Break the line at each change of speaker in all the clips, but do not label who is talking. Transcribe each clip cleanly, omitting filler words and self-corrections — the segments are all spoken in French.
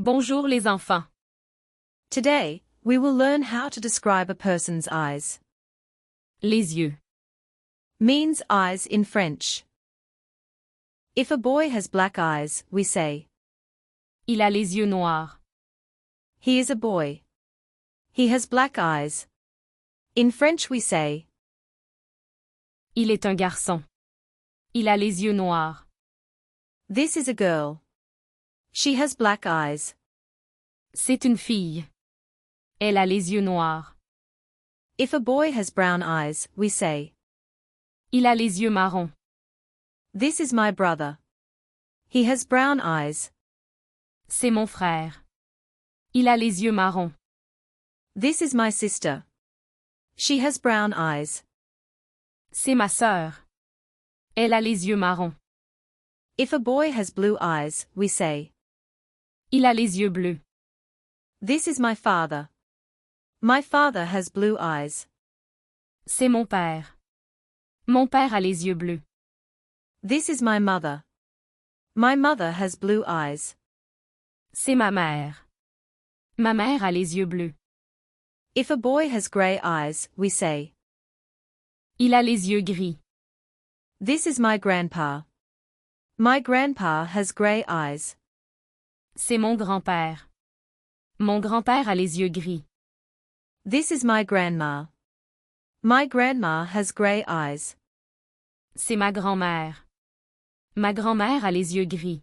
Bonjour les enfants.
Today, we will learn how to describe a person's eyes.
Les yeux.
Means eyes in French. If a boy has black eyes, we say,
Il a les yeux noirs.
he is a boy. He has black eyes. In French we say,
Il est un garçon. Il a les yeux noirs.
this is a girl. She has black eyes.
C'est une fille. Elle a les yeux noirs.
If a boy has brown eyes, we say,
Il a les yeux marrons.
this is my brother. He has brown eyes.
C'est mon frère. Il a les yeux marrons.
This is my sister. She has brown eyes.
C'est ma sœur. Elle a les yeux marrons.
If a boy has blue eyes, we say,
Il a les yeux bleus.
this is my father. My father has blue eyes.
C'est mon père. Mon père a les yeux bleus.
This is my mother. My mother has blue eyes.
C'est ma mère. Ma mère a les yeux bleus.
If a boy has gray eyes, we say,
Il a les yeux gris.
this is my grandpa. My grandpa has gray eyes.
C'est mon grand-père. Mon grand-père a les yeux gris.
This is my grandma. My grandma has gray eyes.
C'est ma grand-mère. Ma grand-mère a les yeux gris.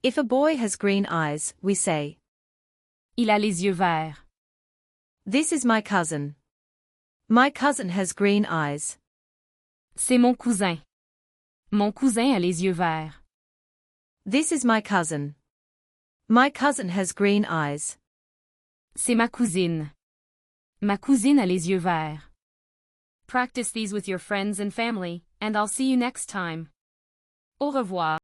If a boy has green eyes, we say,
Il a les yeux verts.
this is my cousin. My cousin has green eyes.
C'est mon cousin. Mon cousin a les yeux verts.
This is my cousin. My cousin has green eyes.
C'est ma cousine. Ma cousine a les yeux verts. Practice these with your friends and family, and I'll see you next time. Au revoir.